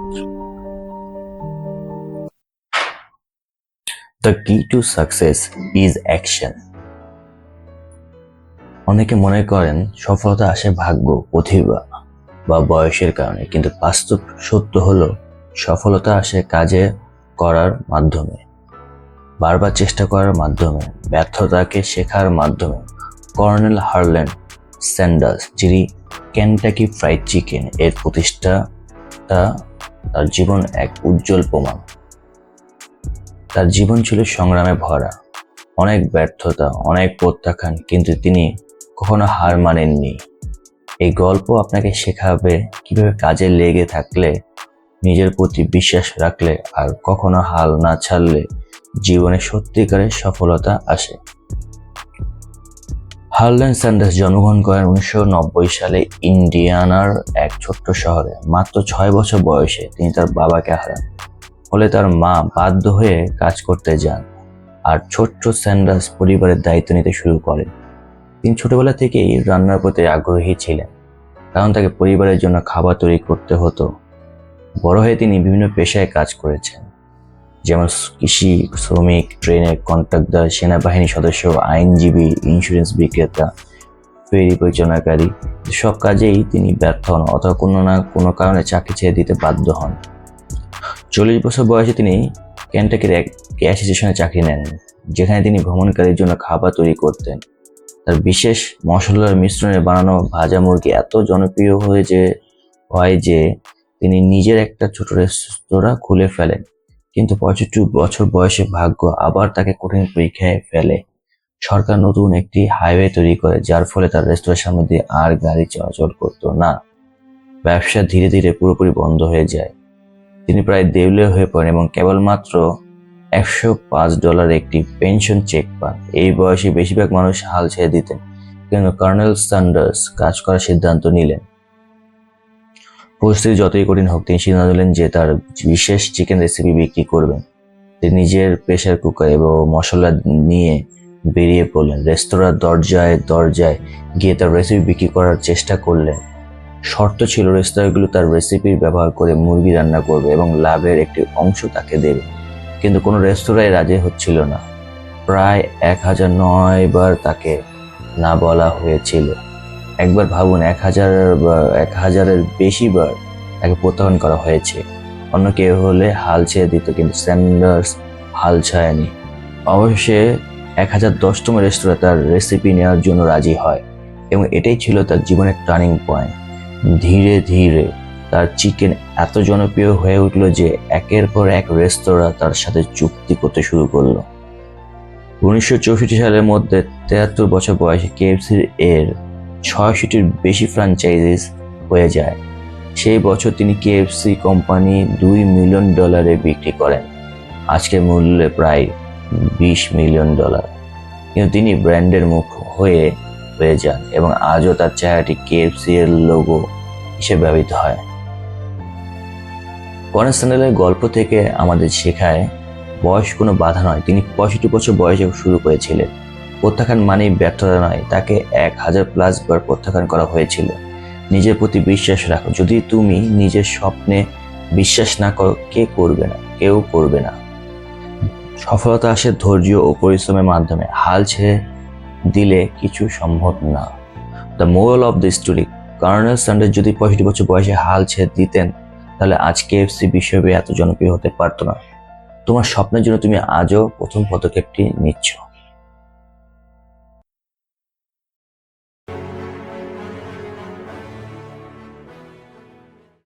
The key to success is action. অনেকে মনে করেন সফলতা আসে ভাগ্য, প্রতিভা বা বয়সের কারণে, কিন্তু বাস্তব সত্য হলো সফলতা আসে কাজে করার মাধ্যমে, বারবার চেষ্টা করার মাধ্যমে, ব্যর্থতাকে শেখার মাধ্যমে। কর্নেল হারল্যান্ড স্যান্ডার্স, যিনি কেনটাকি ফ্রাইড চিকেন এর প্রতিষ্ঠাতা, তার জীবন এক উজ্জ্বল প্রমাণ। তার জীবন ছিল সংগ্রামে ভরা, অনেক ব্যর্থতা, অনেক প্রত্যাখ্যান, কিন্তু তিনি কখনো হার মানেননি। এই গল্প আপনাকে শেখাবে কিভাবে কাজে লেগে থাকলে, নিজের প্রতি বিশ্বাস রাখলে আর কখনো হাল না ছাড়লে জীবনে সত্যিকারের সফলতা আসে। হারল্যান্ড স্যান্ডার্স জন্মগ্রহণ করেন 1990 সালে ইন্ডিয়ানার এক ছোট্ট শহরে। মাত্র 6 বছর বয়সে তিনি তার বাবাকে হারান, ফলে তার মা বাধ্য হয়ে কাজ করতে যান আর ছোট্ট স্যান্ডার্স পরিবারের দায়িত্ব নিতে শুরু করেন। তিনি ছোটবেলা থেকেই রান্নার প্রতি আগ্রহী ছিলেন, কারণ তাকে পরিবারের জন্য খাবার তৈরি করতে হতো। বড় হয়ে তিনি বিভিন্ন পেশায় কাজ করেছেন, যেমন কৃষি শ্রমিক, ট্রেনের কন্ট্রাক্টর, সেনাবাহিনী সদস্য, আইনজীবী, ইন্স্যুরেন্স বিক্রেতা, ফেরি পরিচালনাকারী। সব কাজেই তিনি ব্যর্থ হন অথবা কোনো না কোনো কারণে চাকরি ছেড়ে দিতে বাধ্য হন। 40 বছর বয়সে তিনি কেনটাকির এক গ্যাস স্টেশনে চাকরি নেন, যেখানে তিনি ভ্রমণকারীর জন্য খাবার তৈরি করতেন। তার বিশেষ মশলার মিশ্রণে বানানো ভাজা মুরগি এত জনপ্রিয় হয় যে তিনি নিজের একটা ছোট রেস্তোরাঁ খুলে ফেলেন। কিন্তু 65 বছর বয়সে ভাগ্য আবার তাকে কঠিন পরীক্ষায় ফেলে। সরকার নতুন একটি হাইওয়ে তৈরি করে, যার ফলে তার রেস্তোরাঁর সামনে দিয়ে আর গাড়ি চলাচল করতো না। ব্যবসা ধীরে ধীরে পুরোপুরি বন্ধ হয়ে যায়। তিনি প্রায় দেউলিয়া হয়ে পড়েন এবং কেবলমাত্র $105 একটি পেনশন চেক পান। এই বয়সে বেশিরভাগ মানুষ হাল ছেড়ে দিতেন, কিন্তু কর্নেল স্যান্ডার্স কাজ করার সিদ্ধান্ত নিলেন। পরিস্থিতি যতই কঠিন হোক, তিনি সিদ্ধান্ত নিলেন যে তার বিশেষ চিকেন রেসিপি বিক্রি করবেন। তিনি নিজের প্রেসার কুকার এবং মশলা নিয়ে বেরিয়ে পড়লেন, রেস্তোরাঁর দরজায় দরজায় গিয়ে তার রেসিপি বিক্রি করার চেষ্টা করলেন। শর্ত ছিল রেস্তোরাঁগুলো তার রেসিপির ব্যবহার করে মুরগি রান্না করবে এবং লাভের একটি অংশ তাকে দেবে, কিন্তু কোনো রেস্তোরাঁয় রাজি হচ্ছিল না। প্রায় 1009 বার তাকে না বলা হয়েছিল। একবার ভাবুন, 1000-এর বেশি বার তাকে প্রত্যাখ্যান করা হয়েছে। অন্য কেউ হলে হাল ছেড়ে দিত, কিন্তু স্যান্ডার্স হাল ছাড়েনি। অবশেষে 1010তম রেস্তোরাঁ তার রেসিপি নেওয়ার জন্য রাজি হয় এবং এটাই ছিল তার জীবনের টার্নিং পয়েন্ট। ধীরে ধীরে তার চিকেন এত জনপ্রিয় হয়ে উঠল যে একের পর এক রেস্তোরাঁ তার সাথে চুক্তি করতে শুরু করলো। 1964 সালের মধ্যে 73 বছর বয়সে কেএফসি এর 600টির বেশি ফ্র্যাঞ্চাইজিস হয়ে যায়। সেই বছর তিনি কেএফসি কোম্পানি $2 মিলিয়ন বিক্রি করেন, আজকের মূল্যে প্রায় $20 মিলিয়ন। কিন্তু তিনি ব্র্যান্ডের মুখ হয়ে যান এবং আজও তার চেহারাটি কেএফসি এর লোগো হিসেবে ব্যবহৃত হয়। কর্নেল স্যান্ডার্সের গল্প থেকে আমাদের শেখায় বয়স কোনো বাধা নয়। তিনি 65 বছর বয়সে শুরু করেছিলেন। প্রত্যাখ্যান মানেই ব্যর্থতা নয়, তাকে 1000+ বার প্রত্যাখ্যান করা হয়েছিল। নিজের প্রতি বিশ্বাস রাখো। যদি তুমি নিজের স্বপ্নে বিশ্বাস না করো, কেউ করবে না। সফলতা আসে ধৈর্য ও পরিশ্রমের মাধ্যমে, হাল ছেড়ে দিলে কিছু সম্ভব না। The moral of the story, colonel Sanders যদি 65 বছর বয়সে হাল ছেড়ে দিতেন, তাহলে আজ কেএফসি বিশ্বব্যাপী এত জনপ্রিয় হতে পারতো না। তোমার স্বপ্নের জন্য তুমি আজও প্রথম পদক্ষেপটি নিচ্ছ।